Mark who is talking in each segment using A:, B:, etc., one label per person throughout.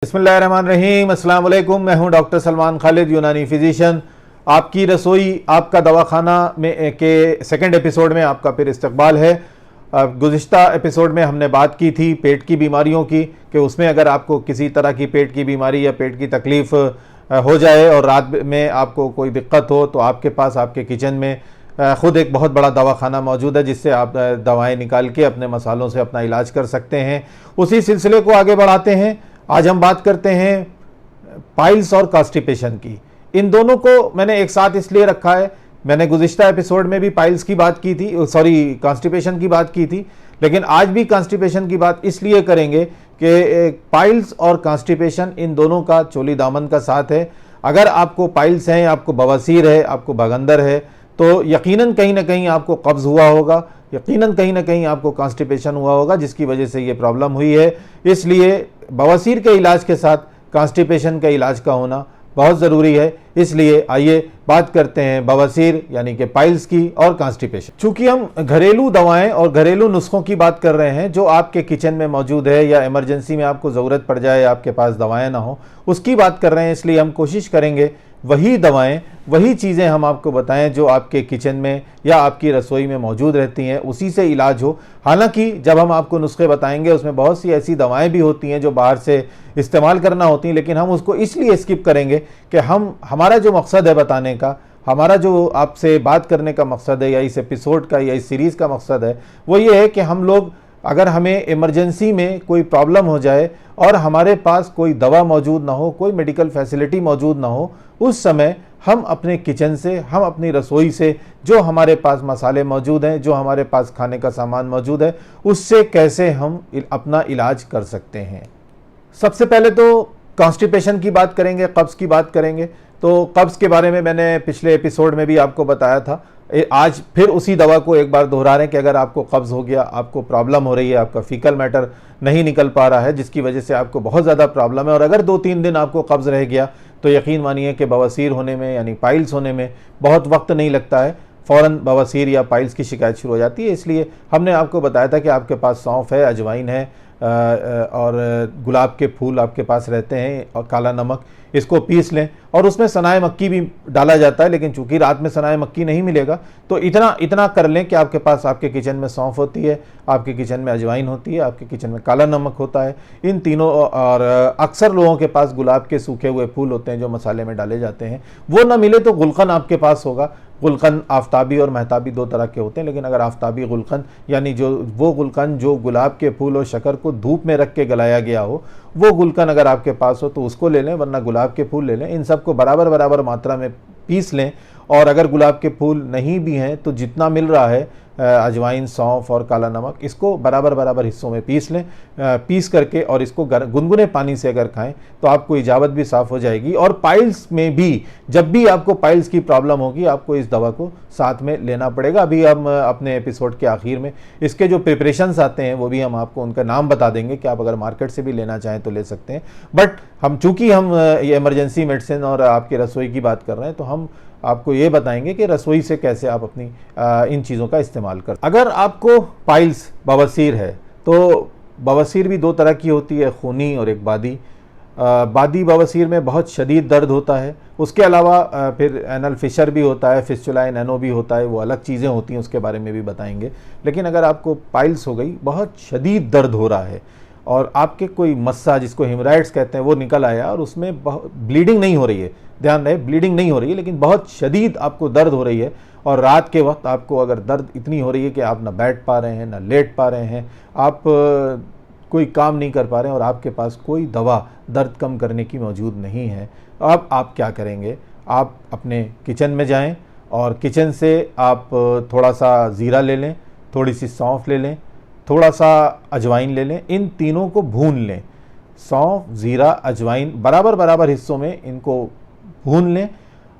A: बिस्मिल्लाहिर्रहमानिर्रहीम, अस्सलाम वालेकुम। मैं हूं डॉक्टर सलमान खालिद, यूनानी फिजिशियन। आपकी रसोई आपका दवाखाना में के सेकंड एपिसोड में आपका फिर इस्तकबाल है। गुज़िश्ता एपिसोड में हमने बात की थी पेट की बीमारियों की, कि उसमें अगर आपको किसी तरह की पेट की बीमारी या पेट की तकलीफ़ हो जाए और रात में आपको कोई दिक्कत हो, तो आपके पास आपके किचन में ख़ुद एक बहुत बड़ा दवाखाना मौजूद है, जिससे आप दवाएं निकाल के अपने मसालों से अपना इलाज कर सकते हैं। उसी सिलसिले को आगे बढ़ाते हैं। आज हम बात करते हैं पाइल्स और कॉन्स्टिपेशन की। इन दोनों को मैंने एक साथ इसलिए रखा है, मैंने गुज़िश्ता एपिसोड में भी पाइल्स की बात की थी, कॉन्स्टिपेशन की बात की थी, लेकिन आज भी कॉन्स्टिपेशन की बात इसलिए करेंगे कि पाइल्स और कॉन्स्टिपेशन इन दोनों का चोली दामन का साथ है। अगर आपको पाइल्स हैं, आपको बवासीर है, आपको बगंदर है, तो यकीनन कहीं ना कहीं आपको कब्ज़ हुआ होगा, यकीनन कहीं ना कहीं आपको कॉन्स्टिपेशन हुआ होगा, जिसकी वजह से ये प्रॉब्लम हुई है। इसलिए बवासीर के इलाज के साथ कॉन्स्टिपेशन के इलाज का होना बहुत ज़रूरी है। इसलिए आइए बात करते हैं बवासीर यानी कि पाइल्स की और कॉन्स्टिपेशन। चूँकि हम घरेलू दवाएं और घरेलू नुस्खों की बात कर रहे हैं जो आपके किचन में मौजूद है, या इमरजेंसी में आपको ज़रूरत पड़ जाए, आपके पास दवाएं ना हो, उसकी बात कर रहे हैं। इसलिए हम कोशिश करेंगे वही दवाएं, वही चीज़ें हम आपको बताएं जो आपके किचन में या आपकी रसोई में मौजूद रहती हैं, उसी से इलाज हो। हालांकि जब हम आपको नुस्खे बताएंगे उसमें बहुत सी ऐसी दवाएं भी होती हैं जो बाहर से इस्तेमाल करना होती हैं, लेकिन हम उसको इसलिए स्किप करेंगे कि हमारा जो मकसद है बताने का, हमारा जो आपसे बात करने का मकसद है, या इस एपिसोड का या इस सीरीज़ का मकसद है, वो ये है कि हम लोग, अगर हमें इमरजेंसी में कोई प्रॉब्लम हो जाए और हमारे पास कोई दवा मौजूद ना हो, कोई मेडिकल फैसिलिटी मौजूद ना हो, उस समय हम अपने किचन से, हम अपनी रसोई से जो हमारे पास मसाले मौजूद हैं, जो हमारे पास खाने का सामान मौजूद है, उससे कैसे हम अपना इलाज कर सकते हैं। सबसे पहले तो कॉन्स्टिपेशन की बात करेंगे, कब्ज़ की बात करेंगे। तो कब्ज़ के बारे में मैंने पिछले एपिसोड में भी आपको बताया था। आज फिर उसी दवा को एक बार दोहरा रहे हैं कि अगर आपको कब्ज़ हो गया, आपको प्रॉब्लम हो रही है, आपका फीकल मैटर नहीं निकल पा रहा है, जिसकी वजह से आपको बहुत ज़्यादा प्रॉब्लम है, और अगर 2-3 दिन आपको कब्ज़ रह गया, तो यकीन मानिए कि बवासीर होने में यानी पाइल्स होने में बहुत वक्त नहीं लगता है, फ़ौरन बवासीर या पाइल्स की शिकायत शुरू हो जाती है। इसलिए हमने आपको बताया था कि आपके पास सौंफ है, अजवाइन है, और गुलाब के फूल आपके पास रहते हैं, और काला नमक, इसको पीस लें। और उसमें सनाए मक्की भी डाला जाता है, लेकिन चूंकि रात में सनाए मक्की नहीं मिलेगा, तो इतना कर लें कि आपके पास आपके किचन में सौंफ होती है, आपके किचन में अजवाइन होती है, आपके किचन में काला नमक होता है, इन तीनों, और अक्सर लोगों के पास गुलाब के सूखे हुए फूल होते हैं जो मसाले में डाले जाते हैं। वो ना मिले तो गुलकन आपके पास होगा। गुलकन आफ्ताबी और महताबी 2 तरह के होते हैं, लेकिन अगर आफ्ताबी गुलकन यानी वो गुलकन जो गुलाब के फूल और शक्कर को धूप में रख के गलाया गया हो, वो गुलकन अगर आपके पास हो तो उसको ले लें, वरना गुलाब के फूल ले लें। इन सबको बराबर बराबर मात्रा में पीस लें, और अगर गुलाब के फूल नहीं भी हैं तो जितना मिल रहा है अजवाइन, सौंफ और काला नमक, इसको बराबर बराबर हिस्सों में पीस लें। पीस करके और इसको गुनगुने पानी से अगर खाएं तो आपको इजाबत भी साफ़ हो जाएगी। और पाइल्स में भी, जब भी आपको पाइल्स की प्रॉब्लम होगी, आपको इस दवा को साथ में लेना पड़ेगा। अभी हम अपने एपिसोड के आखिर में इसके जो प्रिपरेशंस आते हैं वो भी हम आपको उनका नाम बता देंगे, कि आप अगर मार्केट से भी लेना चाहें तो ले सकते हैं। बट चूँकि हम ये इमरजेंसी मेडिसिन और आपकी रसोई की बात कर रहे हैं, तो हम आपको ये बताएंगे कि रसोई से कैसे आप अपनी इन चीज़ों का इस्तेमाल कर। अगर आपको पाइल्स, बवासीर है, तो बवासीर भी 2 तरह की होती है, खूनी और एक बादी। बादी बवासीर में बहुत शदीद दर्द होता है। उसके अलावा फिर एनल फिशर भी होता है, फिस्टुला नैनो भी होता है, वो अलग चीज़ें होती हैं, उसके बारे में भी बताएंगे। लेकिन अगर आपको पाइल्स हो गई, बहुत शदीद दर्द हो रहा है, और आपके कोई मस्सा, जिसको हेमराइड्स कहते हैं, वो निकल आया, और उसमें ब्लीडिंग नहीं हो रही है, ध्यान रहे, ब्लीडिंग नहीं हो रही है, लेकिन बहुत शदीद आपको दर्द हो रही है, और रात के वक्त आपको अगर दर्द इतनी हो रही है कि आप ना बैठ पा रहे हैं, ना लेट पा रहे हैं, आप कोई काम नहीं कर पा रहे हैं, और आपके पास कोई दवा दर्द कम करने की मौजूद नहीं है, अब आप क्या करेंगे? आप अपने किचन में जाएं, और किचन से आप थोड़ा सा ज़ीरा ले लें, थोड़ी सी सौंफ ले लें, थोड़ा सा अजवाइन ले लें, इन तीनों को भून लें। सौंफ, ज़ीरा, अजवाइन बराबर बराबर हिस्सों में इनको भून लें,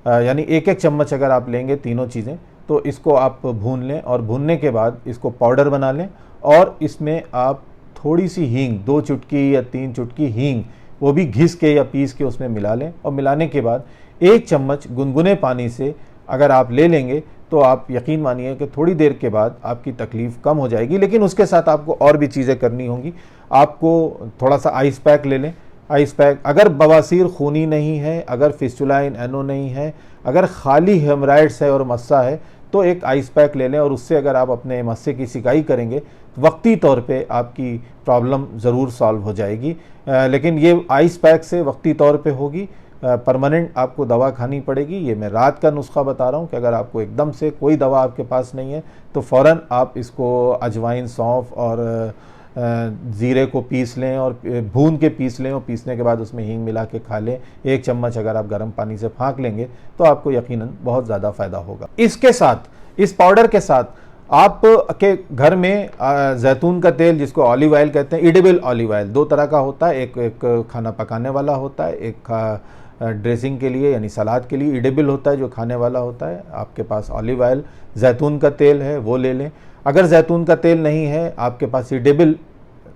A: यानी 1-1 चम्मच अगर आप लेंगे तीनों चीज़ें, तो इसको आप भून लें, और भूनने के बाद इसको पाउडर बना लें, और इसमें आप थोड़ी सी हींग, 2 चुटकी या 3 चुटकी हींग, वो भी घिस के या पीस के उसमें मिला लें, और मिलाने के बाद 1 चम्मच गुनगुने पानी से अगर आप ले लेंगे तो आप यकीन मानिए कि थोड़ी देर के बाद आपकी तकलीफ़ कम हो जाएगी। लेकिन उसके साथ आपको और भी चीज़ें करनी होंगी। आपको थोड़ा सा आइस पैक ले लें, आइस पैक। अगर बवासीर खूनी नहीं है, अगर फिस्टुला इन एनो नहीं है, अगर खाली हेमराइड्स है और मस्सा है, तो एक आइस पैक ले लें और उससे अगर आप अपने मस्से की सिकाई करेंगे वक्ती तौर पे आपकी प्रॉब्लम ज़रूर सॉल्व हो जाएगी। लेकिन ये आइस पैक से वक्ती तौर पे होगी, परमानेंट आपको दवा खानी पड़ेगी। ये मैं रात का नुस्खा बता रहा हूँ कि अगर आपको एकदम से कोई दवा आपके पास नहीं है तो फ़ौरन आप इसको अजवाइन, सौंफ और ज़ीरे को पीस लें और भून के पीस लें और पीसने के बाद उसमें हींग मिला के खा लें। 1 चम्मच अगर आप गर्म पानी से फाँक लेंगे तो आपको यकीनन बहुत ज़्यादा फ़ायदा होगा। इसके साथ, इस पाउडर के साथ आप के घर में जैतून का तेल, जिसको ऑलिव ऑयल कहते हैं, एडिबल ऑलिव ऑयल 2 तरह का होता है। एक खाना पकाने वाला होता है, एक ड्रेसिंग के लिए यानी सलाद के लिए एडिबल होता है जो खाने वाला होता है। आपके पास ऑलिव ऑयल जैतून का तेल है वो ले लें। अगर जैतून का तेल नहीं है, आपके पास एडिबल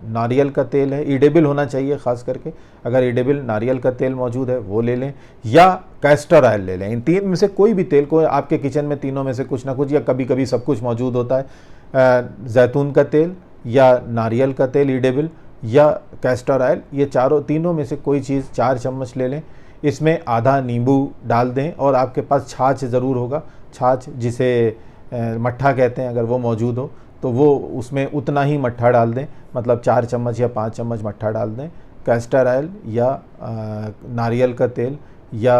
A: नारियल का तेल है, एडिबल होना चाहिए ख़ास करके, अगर एडिबल नारियल का तेल मौजूद है वो ले लें, या कैस्टर ऑयल ले लें। इन 3 में से कोई भी तेल, को आपके किचन में तीनों में से कुछ ना कुछ या कभी कभी सब कुछ मौजूद होता है। जैतून का तेल या नारियल का तेल एडिबल या कैस्टर ऑयल, ये तीनों में से कोई चीज़ 4 चम्मच ले लें। इसमें आधा नींबू डाल दें और आपके पास छाछ ज़रूर होगा, छाछ जिसे मट्ठा कहते हैं, अगर वो मौजूद हो तो वो उसमें उतना ही मट्ठा डाल दें, मतलब 4 चम्मच या 5 चम्मच मट्ठा डाल दें। कैस्टर ऑयल या नारियल का तेल या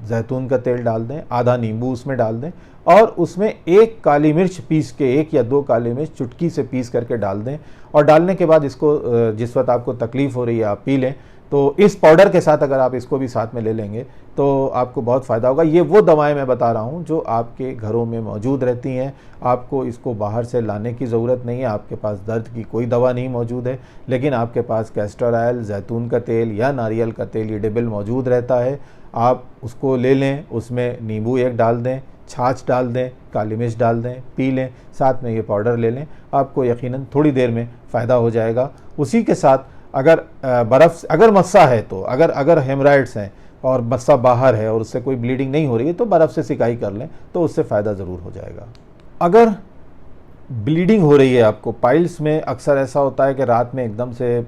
A: जैतून का तेल डाल दें, आधा नींबू उसमें डाल दें और उसमें 1 काली मिर्च पीस के, 1 या 2 काली मिर्च चुटकी से पीस करके डाल दें। और डालने के बाद इसको जिस वक्त आपको तकलीफ़ हो रही है आप पी लें। तो इस पाउडर के साथ अगर आप इसको भी साथ में ले लेंगे तो आपको बहुत फ़ायदा होगा। ये वो दवाएं मैं बता रहा हूँ जो आपके घरों में मौजूद रहती हैं, आपको इसको बाहर से लाने की ज़रूरत नहीं है। आपके पास दर्द की कोई दवा नहीं मौजूद है, लेकिन आपके पास कैस्टर ऑयल, जैतून का तेल या नारियल का तेल एडिबल मौजूद रहता है। आप उसको ले लें, उसमें नींबू 1 डाल दें, छाछ डाल दें, काली मिर्च डाल दें, पी लें, साथ में ये पाउडर ले लें, आपको यकीनन थोड़ी देर में फ़ायदा हो जाएगा। उसी के साथ अगर बर्फ़, अगर मस्सा है तो, अगर हेमराइड्स हैं और मस्सा बाहर है और उससे कोई ब्लीडिंग नहीं हो रही है तो बर्फ़ से सिकाई कर लें तो उससे फ़ायदा ज़रूर हो जाएगा। अगर ब्लीडिंग हो रही है आपको, पाइल्स में अक्सर ऐसा होता है कि रात में एकदम से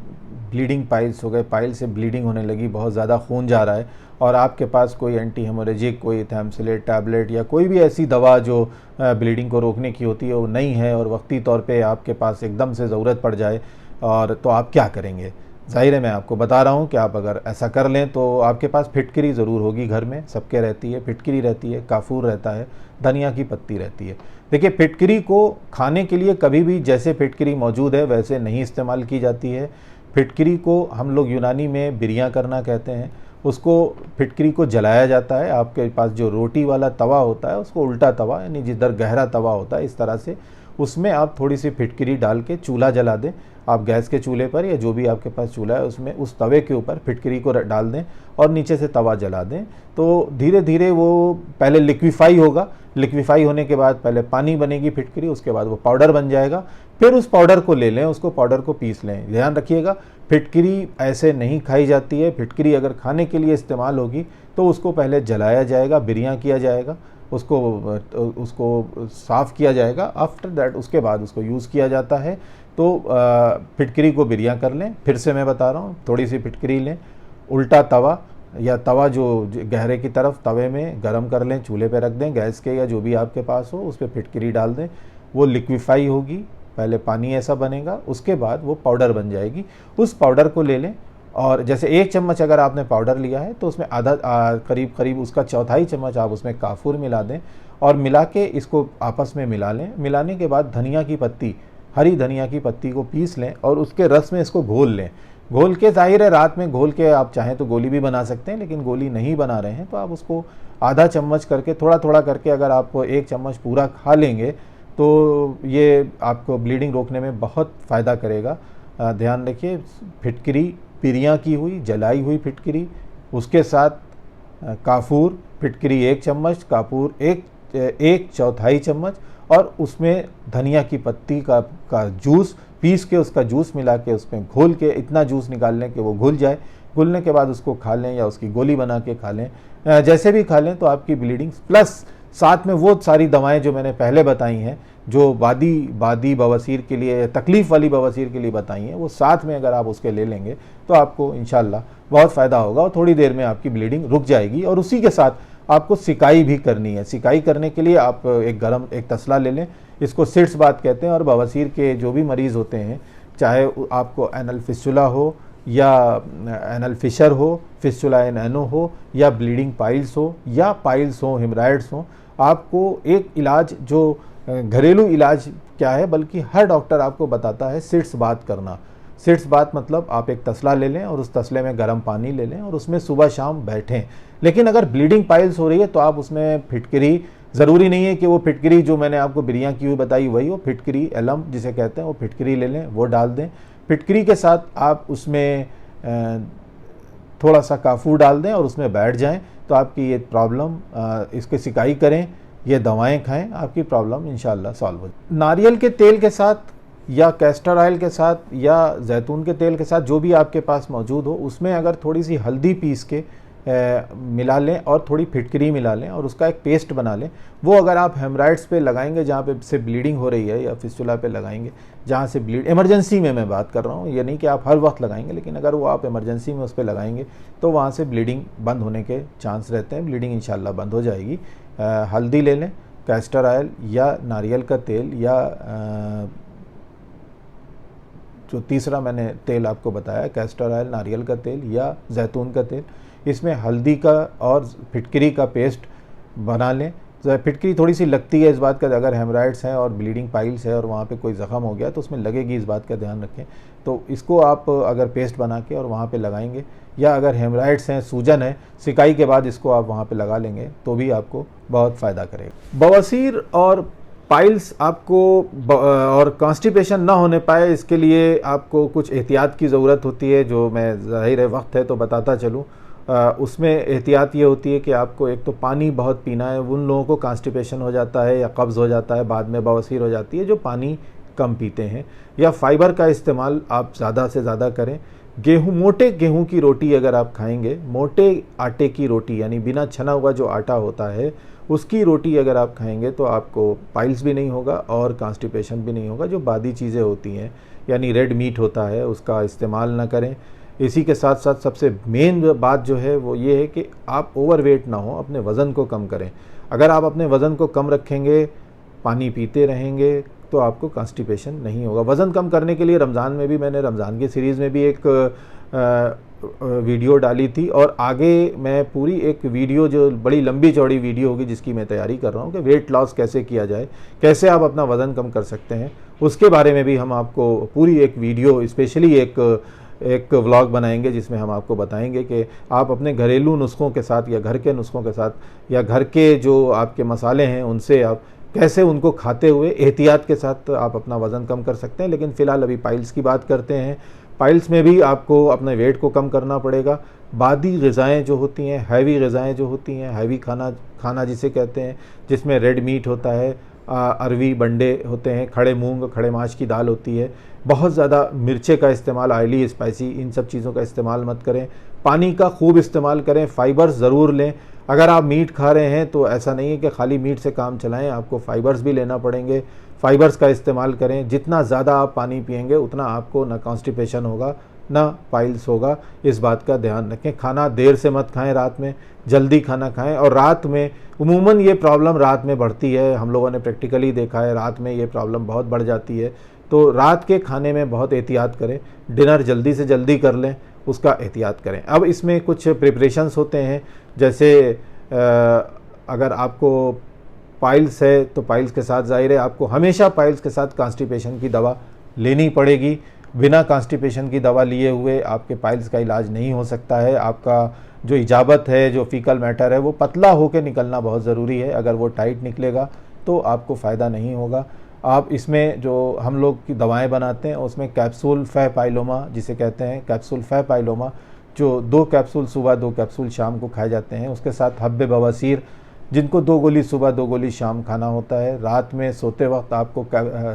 A: ब्लीडिंग पाइल्स हो गए, पाइल से ब्लीडिंग होने लगी, बहुत ज़्यादा खून जा रहा है और आपके पास कोई एंटी हेमोरेजिक, कोई थैमसिलेट टैबलेट या कोई भी ऐसी दवा जो ब्लीडिंग को रोकने की होती है वो नहीं है और वक्ती तौर पे आपके पास एकदम से ज़रूरत पड़ जाए, और तो आप क्या करेंगे? ज़ाहिर है मैं आपको बता रहा हूँ कि आप अगर ऐसा कर लें तो आपके पास फिटकरी ज़रूर होगी, घर में सबके रहती है, फिटकरी रहती है, काफूर रहता है, धनिया की पत्ती रहती है। देखिए, फिटकरी को खाने के लिए कभी भी जैसे फिटकरी मौजूद है वैसे नहीं इस्तेमाल की जाती है। फिटकरी को हम लोग यूनानी में बिरियां करना कहते हैं। उसको, फिटकरी को जलाया जाता है। आपके पास जो रोटी वाला तवा होता है उसको उल्टा तवा, यानी जिधर गहरा तवा होता है, इस तरह से उसमें आप थोड़ी सी फिटकरी डाल के चूल्हा जला दें। आप गैस के चूल्हे पर या जो भी आपके पास चूल्हा है उसमें, उस तवे के ऊपर फिटकरी को डाल दें और नीचे से तवा जला दें। तो धीरे धीरे वो पहले लिक्विफाई होगा, लिक्विफाई होने के बाद पहले पानी बनेगी फिटकरी, उसके बाद वो पाउडर बन जाएगा। फिर उस पाउडर को ले लें, उसको पाउडर को पीस लें। ध्यान रखिएगा, फिटकरी ऐसे नहीं खाई जाती है। फिटकरी अगर खाने के लिए इस्तेमाल होगी तो उसको पहले जलाया जाएगा, बिरियां किया जाएगा, उसको साफ़ किया जाएगा। आफ्टर दैट उसके बाद उसको यूज़ किया जाता है। तो फिटकरी को बिरियां कर लें। फिर से मैं बता रहा हूँ, थोड़ी सी फिटकरी लें, उल्टा तवा या तवा जो गहरे की तरफ तवे में गरम कर लें, चूल्हे पे रख दें, गैस के या जो भी आपके पास हो, उस पर फिटकरी डाल दें। वो लिक्विफाई होगी, पहले पानी ऐसा बनेगा, उसके बाद वो पाउडर बन जाएगी। उस पाउडर को ले लें और जैसे 1 चम्मच अगर आपने पाउडर लिया है तो उसमें आधा करीब उसका 1/4 चम्मच आप उसमें काफूर मिला दें और मिला के इसको आपस में मिला लें। मिलाने के बाद धनिया की पत्ती, हरी धनिया की पत्ती को पीस लें और उसके रस में इसको घोल लें। घोल के, जाहिर है रात में घोल के आप चाहें तो गोली भी बना सकते हैं, लेकिन गोली नहीं बना रहे हैं तो आप उसको आधा चम्मच करके, थोड़ा थोड़ा करके अगर आप 1 चम्मच पूरा खा लेंगे तो ये आपको ब्लीडिंग रोकने में बहुत फ़ायदा करेगा। ध्यान रखिए, फिटकरी पिरियाँ की हुई, जलाई हुई फिटकरी, उसके साथ काफूर, फिटकरी 1 चम्मच, काफूर 1/4 चम्मच और उसमें धनिया की पत्ती का जूस पीस के, उसका जूस मिला के उसमें घोल के इतना जूस निकाल लें कि वो घुल जाए। घुलने के बाद उसको खा लें या उसकी गोली बना के खा लें, जैसे भी खा लें तो आपकी ब्लीडिंग, प्लस साथ में वो सारी दवाएं जो मैंने पहले बताई हैं, जो बादी बवासीर के लिए, तकलीफ़ वाली बवासीर के लिए बताई हैं, वो साथ में अगर आप उसके ले लेंगे तो आपको इंशाल्लाह बहुत फ़ायदा होगा और थोड़ी देर में आपकी ब्लीडिंग रुक जाएगी। और उसी के साथ आपको सिकाई भी करनी है। सिकाई करने के लिए आप एक तसला ले लें, इसको सिट्स बात कहते हैं। और बवासीर के जो भी मरीज़ होते हैं, चाहे आपको एनल फिस्टुला हो या एनल फिशर हो, फिस्टुला इन एनो हो, या ब्लीडिंग पाइल्स हो, या पाइल्स हो, हेमराइड्स हो, आपको एक इलाज जो घरेलू इलाज क्या है, बल्कि हर डॉक्टर आपको बताता है सिट्स बात करना। सिट्स बात मतलब आप एक तसला ले लें और उस तसले में गर्म पानी ले लें और उसमें सुबह शाम बैठें। लेकिन अगर ब्लीडिंग पाइल्स हो रही है तो आप उसमें फिटकरी, ज़रूरी नहीं है कि वो फिटकरी जो मैंने आपको बिरियां की हुई बताई वही हो, फिटकरी एलम जिसे कहते हैं, वो फिटकरी ले लें, वो डाल दें। फिटकरी के साथ आप उसमें थोड़ा सा काफूर डाल दें और उसमें बैठ जाएं, तो आपकी ये प्रॉब्लम, इसकी सिकाई करें, ये दवाएं खाएं, आपकी प्रॉब्लम इंशाल्लाह सॉल्व हो जाए। नारियल के तेल के साथ या कैस्टर ऑयल के साथ या जैतून के तेल के साथ, जो भी आपके पास मौजूद हो, उसमें अगर थोड़ी सी हल्दी पीस के मिला लें और थोड़ी फिटकरी मिला लें और उसका एक पेस्ट बना लें। वो अगर आप हेमराइड्स पे लगाएंगे जहाँ पे से ब्लीडिंग हो रही है, या फिस्टुला पे लगाएंगे जहाँ से इमरजेंसी में मैं बात कर रहा हूँ, ये नहीं कि आप हर वक्त लगाएंगे, लेकिन अगर वो आप इमरजेंसी में उस पर लगाएंगे तो वहाँ से ब्लीडिंग बंद होने के चांस रहते हैं। ब्लीडिंग इंशाल्लाह बंद हो जाएगी। हल्दी ले लें, कैस्टर ऑयल या नारियल का तेल, या जो तीसरा मैंने तेल आपको बताया, कैस्टर ऑयल, नारियल का तेल या जैतून का तेल, इसमें हल्दी का और फिटकरी का पेस्ट बना लें। तो फिटकरी थोड़ी सी लगती है, इस बात का, अगर हेमराइड्स हैं और ब्लीडिंग पाइल्स है और वहाँ पे कोई ज़ख़म हो गया तो उसमें लगेगी, इस बात का ध्यान रखें। तो इसको आप अगर पेस्ट बना के और वहाँ पे लगाएंगे, या अगर हेमराइड्स हैं, सूजन है, सिकाई के बाद इसको आप वहाँ पे लगा लेंगे तो भी आपको बहुत फ़ायदा करेगा। बवासीर और पाइल्स आपको और कॉन्स्टिपेशन ना होने पाए, इसके लिए आपको कुछ एहतियात की ज़रूरत होती है, जो मैं ज़ाहिर है वक्त है तो बताता चलूँ। उसमें एहतियात ये होती है कि आपको एक तो पानी बहुत पीना है। उन लोगों को कॉन्स्टिपेशन हो जाता है या कब्ज़ हो जाता है, बाद में बवासीर हो जाती है, जो पानी कम पीते हैं। या फाइबर का इस्तेमाल आप ज़्यादा से ज़्यादा करें। मोटे गेहूं की रोटी अगर आप खाएंगे, मोटे आटे की रोटी, यानी बिना छना हुआ जो आटा होता है उसकी रोटी अगर आप खाएंगे तो आपको पाइल्स भी नहीं होगा और कॉन्स्टिपेशन भी नहीं होगा। जो बादी चीज़ें होती हैं, यानी रेड मीट होता है, उसका इस्तेमाल ना करें। इसी के साथ साथ सबसे मेन बात जो है वो ये है कि आप ओवरवेट ना हो, अपने वज़न को कम करें। अगर आप अपने वज़न को कम रखेंगे, पानी पीते रहेंगे, तो आपको कॉन्स्टिपेशन नहीं होगा। वज़न कम करने के लिए रमज़ान में भी, मैंने रमज़ान की सीरीज़ में भी एक वीडियो डाली थी, और आगे मैं पूरी एक वीडियो, जो बड़ी लंबी चौड़ी वीडियो होगी, जिसकी मैं तैयारी कर रहा हूँ कि वेट लॉस कैसे किया जाए, कैसे आप अपना वज़न कम कर सकते हैं, उसके बारे में भी हम आपको पूरी एक वीडियो, स्पेशली एक व्लॉग बनाएंगे, जिसमें हम आपको बताएंगे कि आप अपने घरेलू नुस्खों के साथ या घर के नुस्खों के साथ या घर के जो आपके मसाले हैं उनसे आप कैसे उनको खाते हुए एहतियात के साथ आप अपना वज़न कम कर सकते हैं। लेकिन फ़िलहाल अभी पाइल्स की बात करते हैं। पाइल्स में भी आपको अपने वेट को कम करना पड़ेगा। बादी ग़िज़ाएँ जो होती हैं, हैवी ग़िज़ाएँ जो होती हैं, हैवी खाना जिसे कहते हैं, जिसमें रेड मीट होता है, अरवी बंडे होते हैं, खड़े मूंग, खड़े माश की दाल होती है, बहुत ज़्यादा मिर्चे का इस्तेमाल, ऑयली, स्पाइसी, इन सब चीज़ों का इस्तेमाल मत करें। पानी का खूब इस्तेमाल करें। फ़ाइबर्स ज़रूर लें। अगर आप मीट खा रहे हैं तो ऐसा नहीं है कि खाली मीट से काम चलाएं, आपको फ़ाइबर्स भी लेना पड़ेंगे। फ़ाइबर्स का इस्तेमाल करें। जितना ज़्यादा आप पानी पिएंगे उतना आपको ना कॉन्स्टिपेशन होगा ना पाइल्स होगा, इस बात का ध्यान रखें। खाना देर से मत खाएं, रात में जल्दी खाना खाएं। और रात में उमूमन ये प्रॉब्लम रात में बढ़ती है, हम लोगों ने प्रैक्टिकली देखा है, रात में ये प्रॉब्लम बहुत बढ़ जाती है। तो रात के खाने में बहुत एहतियात करें। डिनर जल्दी से जल्दी कर लें, उसका एहतियात करें। अब इसमें कुछ प्रिपरेशंस होते हैं, जैसे अगर आपको पाइल्स है तो पाइल्स के साथ, ज़ाहिर है आपको हमेशा पाइल्स के साथ कॉन्स्टिपेशन की दवा लेनी पड़ेगी। बिना कॉन्स्टिपेशन की दवा लिए हुए आपके पाइल्स का इलाज नहीं हो सकता है। आपका जो इजाबत है, जो फीकल मैटर है, वो पतला होकर निकलना बहुत ज़रूरी है। अगर वो टाइट निकलेगा तो आपको फ़ायदा नहीं होगा। आप इसमें जो हम लोग की दवाएं बनाते हैं उसमें कैप्सूल फै पाइलोमा जिसे कहते हैं, कैप्सूल फै पाइलोमा, जो 2 कैप्सूल सुबह 2 कैप्सूल शाम को खाए जाते हैं। उसके साथ हब्बे बवासीर, जिनको 2 गोली सुबह 2 गोली शाम खाना होता है। रात में सोते वक्त आपको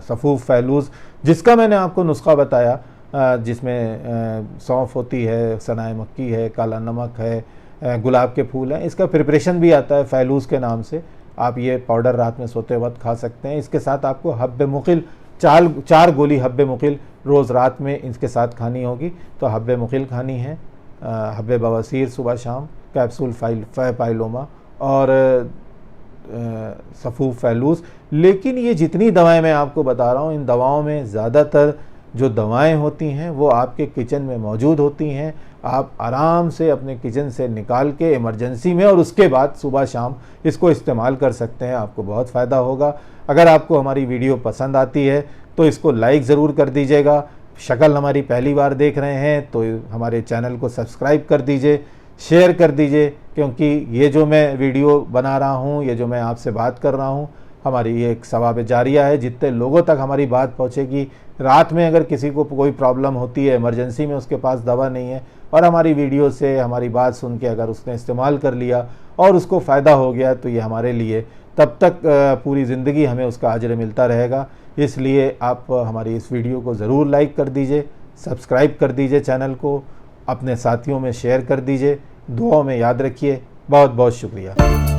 A: सफ़ूफ फैलूज़, जिसका मैंने आपको नुस्खा बताया, जिसमें सौंफ होती है, सनाए मक्की है, काला नमक है, गुलाब के फूल हैं, इसका प्रिपरेशन भी आता है फैलूज़ के नाम से। आप ये पाउडर रात में सोते वक्त खा सकते हैं। इसके साथ आपको हब्बे मुकिल, 4 गोली हब्बे मुकिल रोज़ रात में इसके साथ खानी होगी। तो हब्बे मुकिल खानी है, हब्बे बवासीर सुबह शाम, कैप्सूल पाइलोमा और सफ़ूफ फैलूस। लेकिन ये जितनी दवाएं मैं आपको बता रहा हूँ, इन दवाओं में ज़्यादातर जो दवाएं होती हैं वो आपके किचन में मौजूद होती हैं। आप आराम से अपने किचन से निकाल के इमरजेंसी में और उसके बाद सुबह शाम इसको इस्तेमाल कर सकते हैं, आपको बहुत फ़ायदा होगा। अगर आपको हमारी वीडियो पसंद आती है तो इसको लाइक ज़रूर कर दीजिएगा। शक्ल हमारी पहली बार देख रहे हैं तो हमारे चैनल को सब्सक्राइब कर दीजिए, शेयर कर दीजिए, क्योंकि ये जो मैं वीडियो बना रहा हूँ, ये जो मैं आपसे बात कर रहा हूँ, हमारी ये एक सवाब जारिया है। जितने लोगों तक हमारी बात पहुँचेगी, रात में अगर किसी को कोई प्रॉब्लम होती है, इमरजेंसी में उसके पास दवा नहीं है और हमारी वीडियो से हमारी बात सुन के अगर उसने इस्तेमाल कर लिया और उसको फ़ायदा हो गया, तो ये हमारे लिए तब तक पूरी ज़िंदगी हमें उसका अजर मिलता रहेगा। इसलिए आप हमारी इस वीडियो को ज़रूर लाइक कर दीजिए, सब्सक्राइब कर दीजिए चैनल को, अपने साथियों में शेयर कर दीजिए, दुआओं में याद रखिए। बहुत बहुत शुक्रिया।